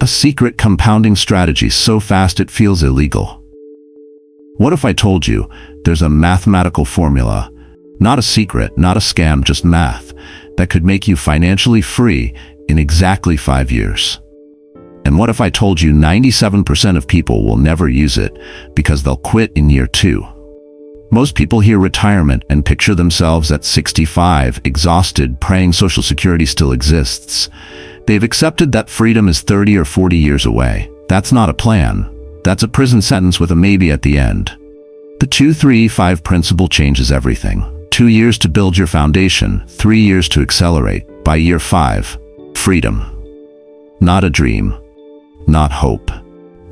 A secret compounding strategy so fast it feels illegal. What if I told you there's a mathematical formula, not a secret, not a scam, just math, that could make you financially free in exactly 5 years? And what if I told you 97% of people will never use it because they'll quit in year 2? Most people hear retirement and picture themselves at 65, exhausted, praying Social Security still exists. They've accepted that freedom is 30 or 40 years away. That's not a plan. That's a prison sentence with a maybe at the end. The 2-3-5 principle changes everything. 2 years to build your foundation, 3 years to accelerate. By year 5, freedom. Not a dream. Not hope.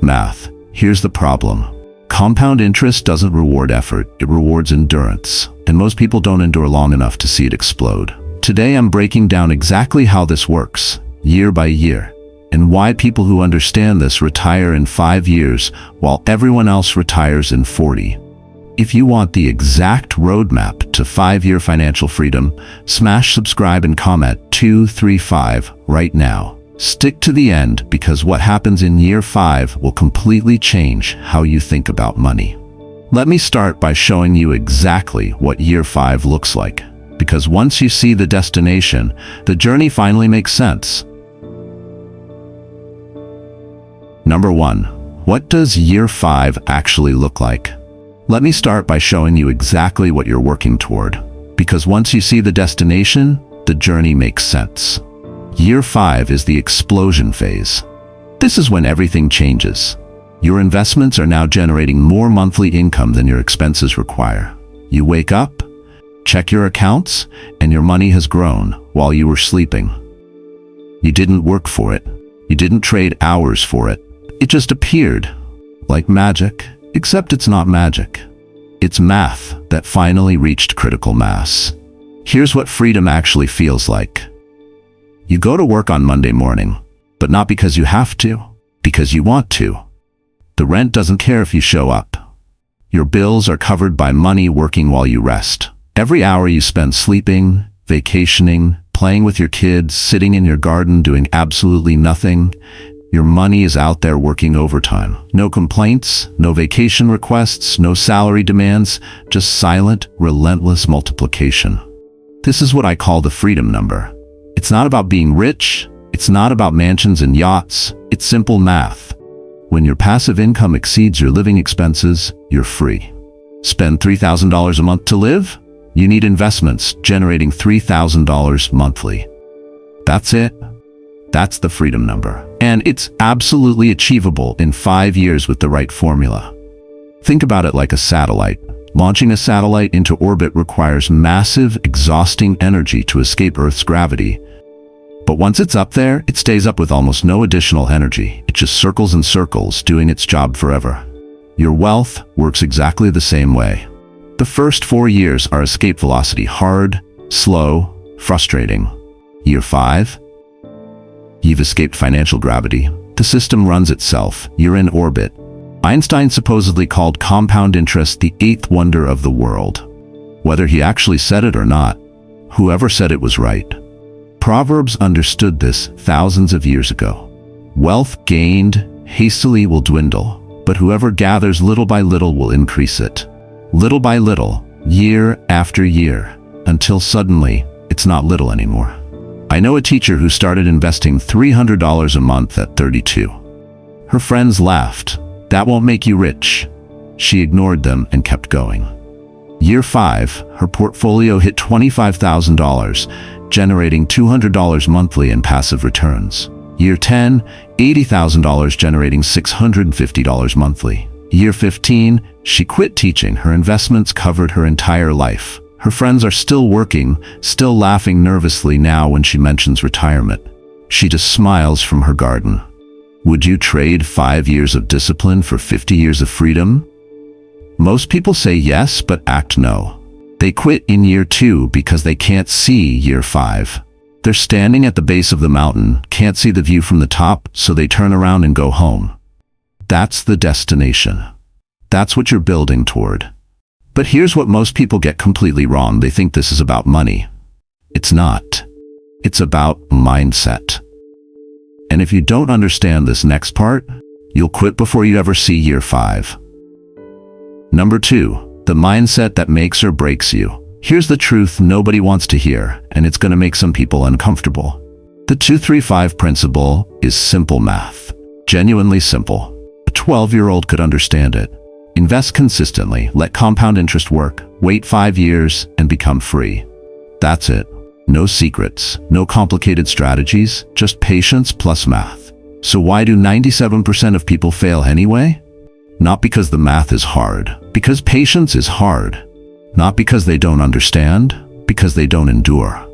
Math. Here's the problem. Compound interest doesn't reward effort, it rewards endurance. And most people don't endure long enough to see it explode. Today I'm breaking down exactly how this works, year by year, and why people who understand this retire in 5 years while everyone else retires in 40. If you want the exact roadmap to 5-year financial freedom, smash subscribe and comment 235 right now. Stick to the end, because what happens in year 5 will completely change how you think about money. Let me start by showing you exactly what year 5 looks like, because once you see the destination, the journey finally makes sense. Number 1. What does year 5 actually look like? Let me start by showing you exactly what you're working toward, because once you see the destination, the journey makes sense. Year 5 is the explosion phase. This is when everything changes. Your investments are now generating more monthly income than your expenses require. You wake up, check your accounts, and your money has grown while you were sleeping. You didn't work for it. You didn't trade hours for it. It just appeared, like magic, except it's not magic. It's math that finally reached critical mass. Here's what freedom actually feels like. You go to work on Monday morning, but not because you have to, because you want to. The rent doesn't care if you show up. Your bills are covered by money working while you rest. Every hour you spend sleeping, vacationing, playing with your kids, sitting in your garden doing absolutely nothing, your money is out there working overtime. No complaints, no vacation requests, no salary demands, just silent, relentless multiplication. This is what I call the freedom number. It's not about being rich, it's not about mansions and yachts, it's simple math. When your passive income exceeds your living expenses, you're free. Spend $3,000 a month to live? You need investments generating $3,000 monthly. That's it. That's the freedom number. And it's absolutely achievable in 5 years with the right formula. Think about it like a satellite. Launching a satellite into orbit requires massive, exhausting energy to escape Earth's gravity. But once it's up there, it stays up with almost no additional energy. It just circles and circles, doing its job forever. Your wealth works exactly the same way. The first 4 years are escape velocity, hard, slow, frustrating. Year 5, you've escaped financial gravity. The system runs itself. You're in orbit. Einstein supposedly called compound interest the 8th wonder of the world. Whether he actually said it or not, whoever said it was right. Proverbs understood this thousands of years ago. Wealth gained hastily will dwindle, but whoever gathers little by little will increase it. Little by little, year after year, until suddenly it's not little anymore. I know a teacher who started investing $300 a month at 32. Her friends laughed. That won't make you rich. She ignored them and kept going. Year 5, her portfolio hit $25,000, generating $200 monthly in passive returns. Year 10, $80,000 generating $650 monthly. Year 15, she quit teaching. Her investments covered her entire life. Her friends are still working, still laughing nervously now when she mentions retirement. She just smiles from her garden. Would you trade 5 years of discipline for 50 years of freedom? Most people say yes, but act no. They quit in year 2 because they can't see year 5. They're standing at the base of the mountain, can't see the view from the top, so they turn around and go home. That's the destination. That's what you're building toward. But here's what most people get completely wrong. They think this is about money. It's not. It's about mindset. And if you don't understand this next part, you'll quit before you ever see year 5. Number 2, the mindset that makes or breaks you. Here's the truth nobody wants to hear, and it's going to make some people uncomfortable. The 2-3-5 principle is simple math. Genuinely simple. A 12-year-old could understand it. Invest consistently, let compound interest work, wait 5 years, and become free. That's it. No secrets, no complicated strategies, just patience plus math. So why do 97% of people fail anyway? Not because the math is hard, because patience is hard. Not because they don't understand, because they don't endure.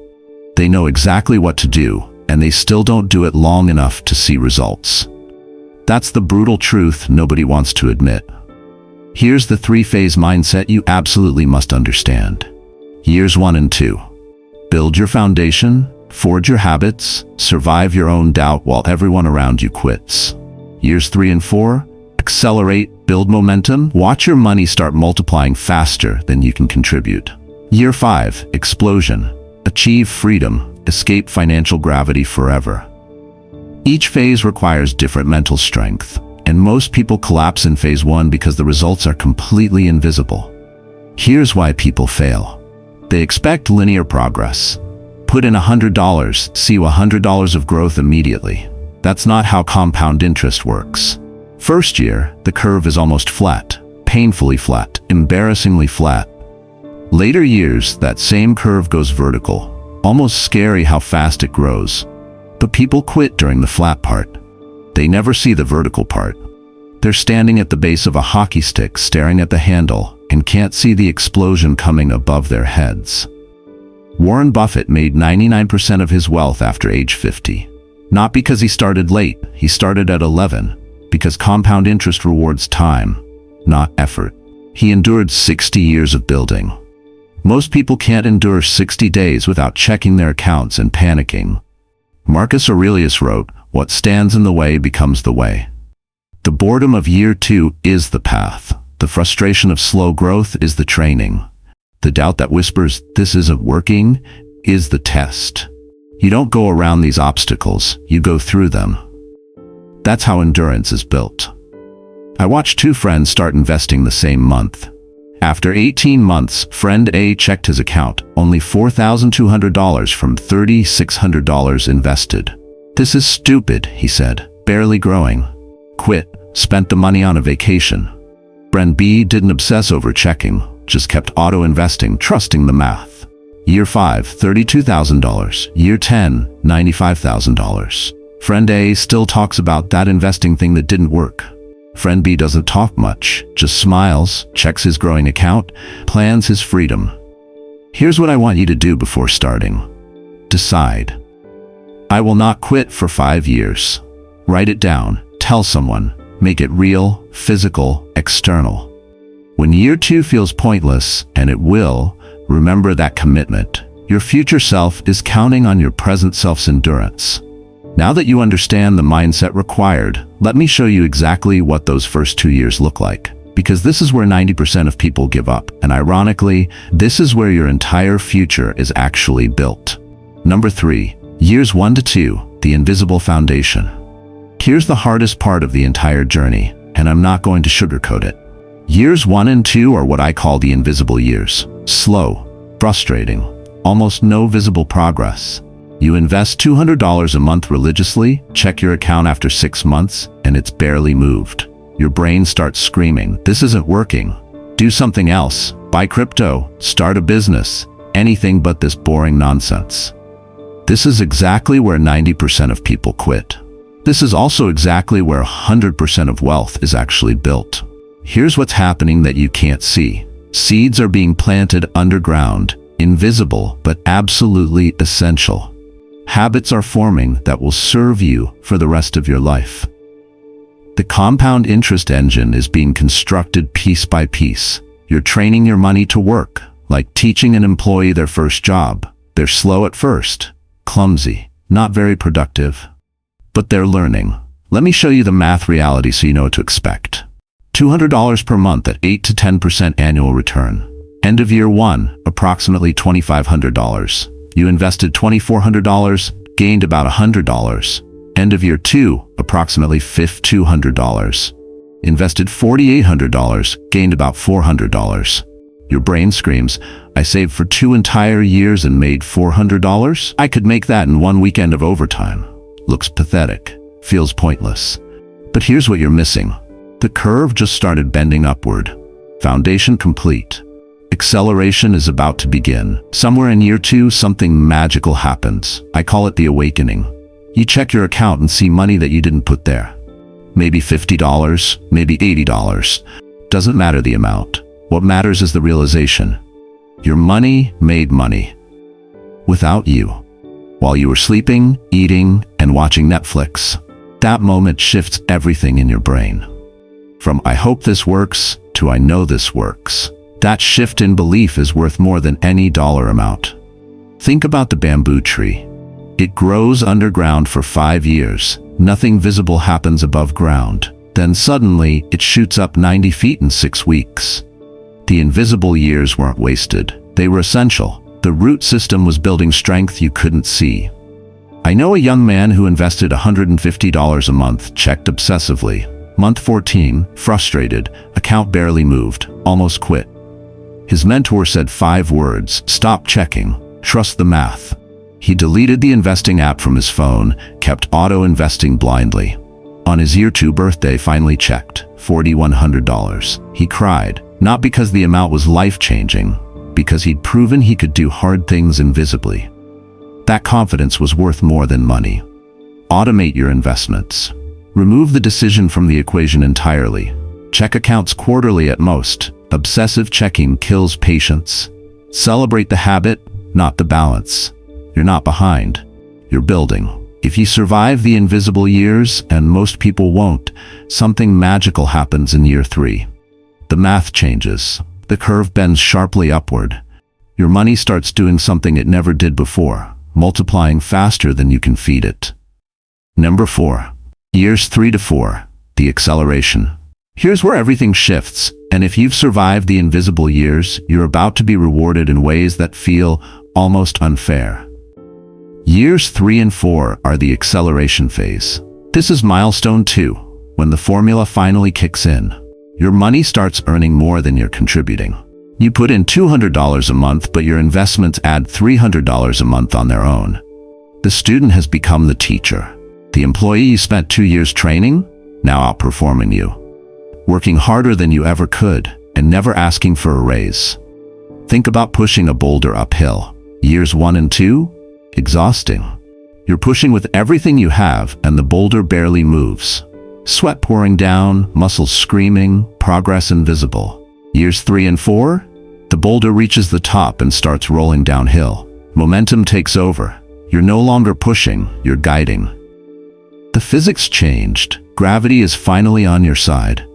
They know exactly what to do, and they still don't do it long enough to see results. That's the brutal truth nobody wants to admit. Here's the 3-phase mindset you absolutely must understand. Years 1 and 2. Build your foundation, forge your habits, survive your own doubt while everyone around you quits. Years 3 and 4. Accelerate, build momentum, watch your money start multiplying faster than you can contribute. Year 5. Explosion. Achieve freedom, escape financial gravity forever. Each phase requires different mental strength, and most people collapse in phase 1 because the results are completely invisible. Here's why people fail. They expect linear progress. Put in $100, see $100 of growth immediately. That's not how compound interest works. First year, the curve is almost flat, painfully flat, embarrassingly flat. Later years, that same curve goes vertical. Almost scary how fast it grows. But people quit during the flat part. They never see the vertical part. They're standing at the base of a hockey stick staring at the handle and can't see the explosion coming above their heads. Warren Buffett made 99% of his wealth after age 50. Not because he started late, he started at 11, because compound interest rewards time, not effort. He endured 60 years of building. Most people can't endure 60 days without checking their accounts and panicking. Marcus Aurelius wrote, "What stands in the way becomes the way." The boredom of year 2 is the path. The frustration of slow growth is the training. The doubt that whispers, "This isn't working," is the test. You don't go around these obstacles, you go through them. That's how endurance is built. I watched 2 friends start investing the same month. After 18 months, friend A checked his account, only $4,200 from $3,600 invested. "This is stupid," he said, "barely growing." Quit, spent the money on a vacation. Friend B didn't obsess over checking, just kept auto-investing, trusting the math. Year 5, $32,000. Year 10, $95,000. Friend A still talks about that investing thing that didn't work. Friend B doesn't talk much, just smiles, checks his growing account, plans his freedom. Here's what I want you to do before starting. Decide. I will not quit for 5 years. Write it down, tell someone, make it real, physical, external. When year 2 feels pointless, and it will, remember that commitment. Your future self is counting on your present self's endurance. Now that you understand the mindset required, let me show you exactly what those first 2 years look like. Because this is where 90% of people give up, and ironically, this is where your entire future is actually built. Number 3, years 1 to 2, the invisible foundation. Here's the hardest part of the entire journey, and I'm not going to sugarcoat it. Years 1 and 2 are what I call the invisible years. Slow, frustrating, almost no visible progress. You invest $200 a month religiously, check your account after 6 months, and it's barely moved. Your brain starts screaming, "This isn't working. Do something else. Buy crypto, start a business, anything but this boring nonsense." This is exactly where 90% of people quit. This is also exactly where 100% of wealth is actually built. Here's what's happening that you can't see. Seeds are being planted underground, invisible but absolutely essential. Habits are forming that will serve you for the rest of your life. The compound interest engine is being constructed piece by piece. You're training your money to work, like teaching an employee their first job. They're slow at first, clumsy, not very productive, but they're learning. Let me show you the math reality so you know what to expect. $200 per month at 8 to 10% annual return. End of year 1, approximately $2,500. You invested $2,400, gained about $100. End of year 2, approximately $5,200. Invested $4,800, gained about $400. Your brain screams, I saved for 2 entire years and made $400? I could make that in 1 weekend of overtime. Looks pathetic, feels pointless. But here's what you're missing. The curve just started bending upward. Foundation complete. Acceleration is about to begin. Somewhere in year 2, something magical happens. I call it the awakening. You check your account and see money that you didn't put there. Maybe $50, maybe $80. Doesn't matter the amount. What matters is the realization. Your money made money. Without you. While you were sleeping, eating, and watching Netflix. That moment shifts everything in your brain. From I hope this works to I know this works. That shift in belief is worth more than any dollar amount. Think about the bamboo tree. It grows underground for 5 years. Nothing visible happens above ground. Then suddenly, it shoots up 90 feet in 6 weeks. The invisible years weren't wasted. They were essential. The root system was building strength you couldn't see. I know a young man who invested $150 a month, checked obsessively. Month 14, frustrated, account barely moved, almost quit. His mentor said 5 words, stop checking, trust the math. He deleted the investing app from his phone, kept auto-investing blindly. On his year 2 birthday, finally checked, $4,100. He cried, not because the amount was life-changing, because he'd proven he could do hard things invisibly. That confidence was worth more than money. Automate your investments. Remove the decision from the equation entirely. Check accounts quarterly at most. Obsessive checking kills patience. Celebrate the habit, not the balance. You're not behind. You're building. If you survive the invisible years, and most people won't, something magical happens in year 3. The math changes. The curve bends sharply upward. Your money starts doing something it never did before, multiplying faster than you can feed it. Number 4. Years 3 to 4. The acceleration. Here's where everything shifts, and if you've survived the invisible years, you're about to be rewarded in ways that feel almost unfair. Years 3 and 4 are the acceleration phase. This is milestone 2, when the formula finally kicks in. Your money starts earning more than you're contributing. You put in $200 a month, but your investments add $300 a month on their own. The student has become the teacher. The employee you spent 2 years training, now outperforming you. Working harder than you ever could, and never asking for a raise. Think about pushing a boulder uphill. Years 1 and 2? Exhausting. You're pushing with everything you have, and the boulder barely moves. Sweat pouring down, muscles screaming, progress invisible. Years 3 and 4? The boulder reaches the top and starts rolling downhill. Momentum takes over. You're no longer pushing, you're guiding. The physics changed. Gravity is finally on your side.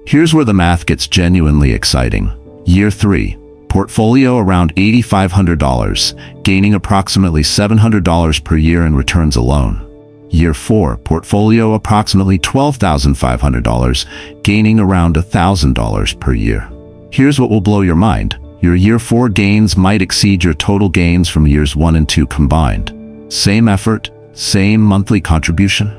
Here's where the math gets genuinely exciting. Year 3. Portfolio around $8,500, gaining approximately $700 per year in returns alone. Year 4. Portfolio approximately $12,500, gaining around $1,000 per year. Here's what will blow your mind. Your year 4 gains might exceed your total gains from years 1 and 2 combined. Same effort, same monthly contribution.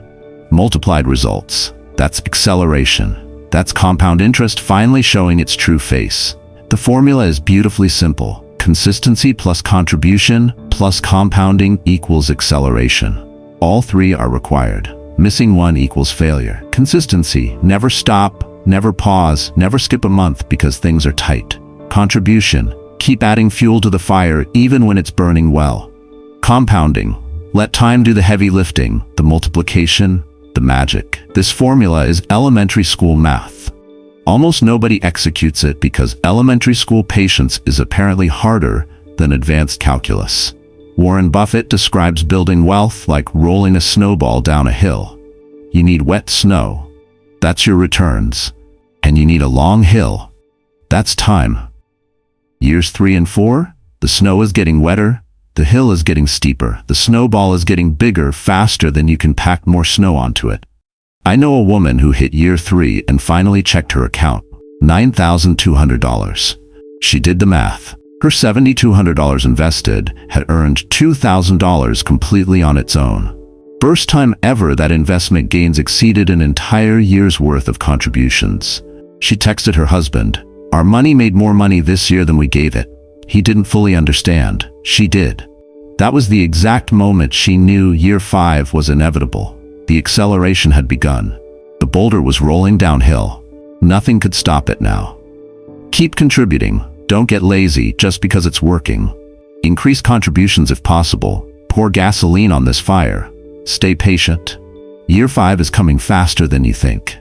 Multiplied results. That's acceleration. That's compound interest finally showing its true face. The formula is beautifully simple. Consistency plus contribution plus compounding equals acceleration. All 3 are required. Missing one equals failure. Consistency. Never stop, never pause, never skip a month because things are tight. Contribution. Keep adding fuel to the fire even when it's burning well. Compounding. Let time do the heavy lifting, the multiplication, the magic. This formula is elementary school math. Almost nobody executes it because elementary school patience is apparently harder than advanced calculus. Warren Buffett describes building wealth like rolling a snowball down a hill. You need wet snow. That's your returns. And you need a long hill. That's time. Years 3 and 4, the snow is getting wetter, the hill is getting steeper, the snowball is getting bigger faster than you can pack more snow onto it. I know a woman who hit year 3 and finally checked her account, $9,200. She did the math. Her $7,200 invested had earned $2,000 completely on its own. First time ever that investment gains exceeded an entire year's worth of contributions. She texted her husband, "Our money made more money this year than we gave it." He didn't fully understand. She did. That was the exact moment she knew year 5 was inevitable. The acceleration had begun. The boulder was rolling downhill. Nothing could stop it now. Keep contributing. Don't get lazy just because it's working. Increase contributions if possible. Pour gasoline on this fire. Stay patient. Year 5 is coming faster than you think.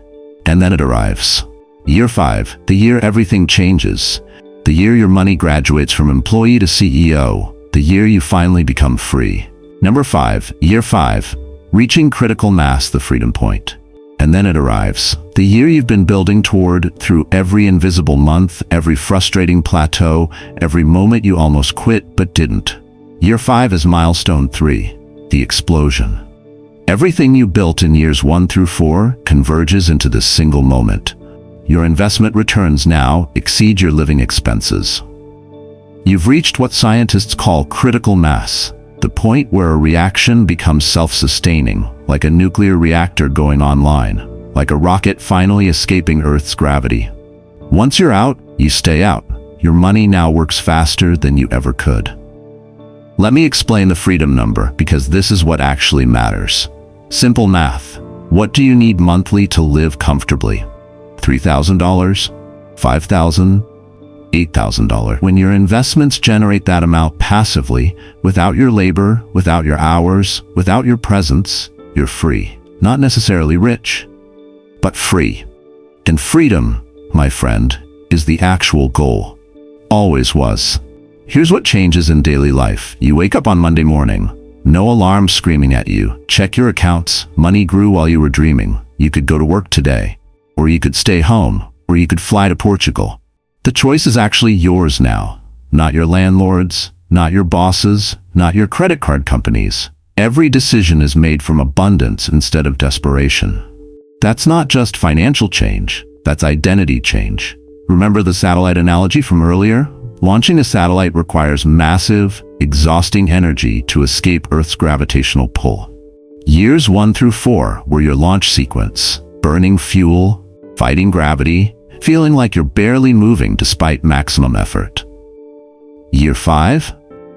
And then it arrives. Year 5, the year everything changes. The year your money graduates from employee to CEO. The year you finally become free. Number 5, year 5, reaching critical mass, the freedom point. And then it arrives. The year you've been building toward through every invisible month, every frustrating plateau, every moment you almost quit but didn't. Year 5 is milestone 3, the explosion. Everything you built in years 1 through 4 converges into this single moment. Your investment returns now exceed your living expenses. You've reached what scientists call critical mass, the point where a reaction becomes self-sustaining, like a nuclear reactor going online, like a rocket finally escaping Earth's gravity. Once you're out, you stay out. Your money now works faster than you ever could. Let me explain the freedom number, because this is what actually matters. Simple math. What do you need monthly to live comfortably? $3,000? $5,000? $8,000. When your investments generate that amount passively, without your labor, without your hours, without your presence, you're free. Not necessarily rich, but free. And freedom, my friend, is the actual goal. Always was. Here's what changes in daily life. You wake up on Monday morning. No alarm screaming at you. Check your accounts. Money grew while you were dreaming. You could go to work today, or you could stay home, or you could fly to Portugal. The choice is actually yours now. Not your landlord's, not your boss's, not your credit card company's. Every decision is made from abundance instead of desperation. That's not just financial change, that's identity change. Remember the satellite analogy from earlier? Launching a satellite requires massive, exhausting energy to escape Earth's gravitational pull. Years 1 through 4 were your launch sequence, burning fuel, fighting gravity, feeling like you're barely moving despite maximum effort. Year 5?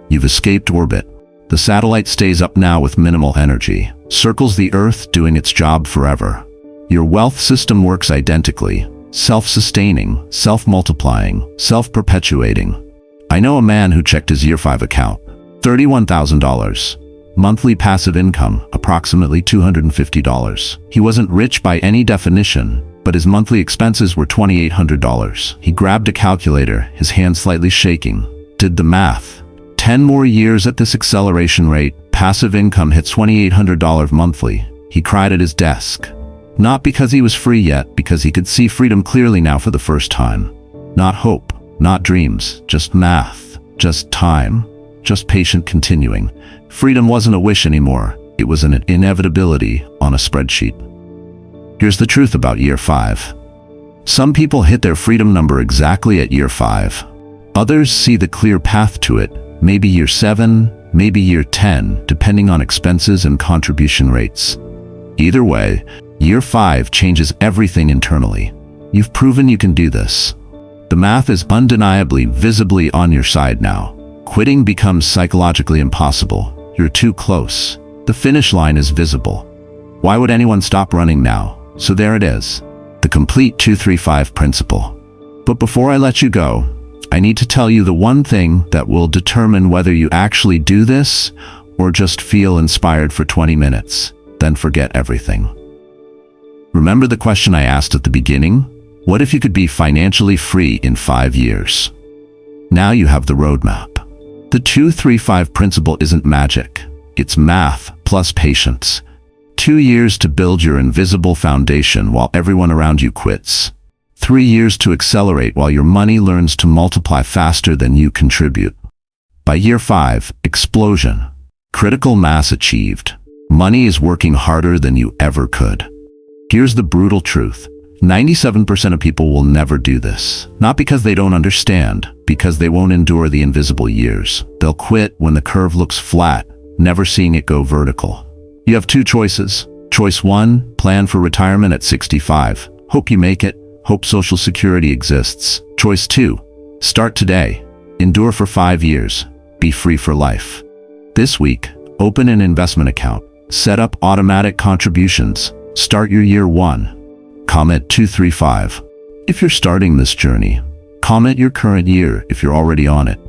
You've escaped orbit. The satellite stays up now with minimal energy, circles the Earth doing its job forever. Your wealth system works identically, self-sustaining, self-multiplying, self-perpetuating. I know a man who checked his year 5 account. $31,000. Monthly passive income, approximately $250. He wasn't rich by any definition, but his monthly expenses were $2,800. He grabbed a calculator, his hand slightly shaking, did the math. 10 more years at this acceleration rate, passive income hit $2,800 monthly. He cried at his desk. Not because he was free yet, because he could see freedom clearly now for the first time. Not hope, not dreams, just math, just time, just patient continuing. Freedom wasn't a wish anymore. It was an inevitability on a spreadsheet. Here's the truth about year 5. Some people hit their freedom number exactly at year 5. Others see the clear path to it, maybe year 7, maybe year 10, depending on expenses and contribution rates. Either way, year 5 changes everything internally. You've proven you can do this. The math is undeniably, visibly on your side now. Quitting becomes psychologically impossible. You're too close. The finish line is visible. Why would anyone stop running now? So there it is, the complete 2-3-5 principle. But before I let you go, I need to tell you the one thing that will determine whether you actually do this or just feel inspired for 20 minutes, then forget everything. Remember the question I asked at the beginning? What if you could be financially free in 5 years? Now you have the roadmap. The 2-3-5 principle isn't magic. It's math plus patience. 2 years to build your invisible foundation while everyone around you quits. 3 years to accelerate while your money learns to multiply faster than you contribute. By year 5, explosion. Critical mass achieved. Money is working harder than you ever could. Here's the brutal truth. 97% of people will never do this. Not because they don't understand, because they won't endure the invisible years. They'll quit when the curve looks flat, never seeing it go vertical. You have two choices. Choice 1, plan for retirement at 65. Hope you make it. Hope Social Security exists. Choice 2, start today. Endure for 5 years. Be free for life. This week, open an investment account. Set up automatic contributions. Start your year 1. Comment 235. If you're starting this journey, comment your current year if you're already on it.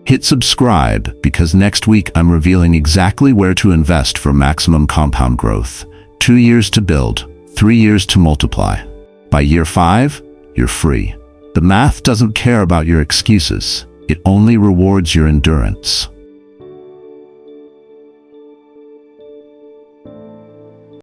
Hit subscribe because next week I'm revealing exactly where to invest for maximum compound growth. 2 years to build, 3 years to multiply. By year 5, you're free. The math doesn't care about your excuses. It only rewards your endurance.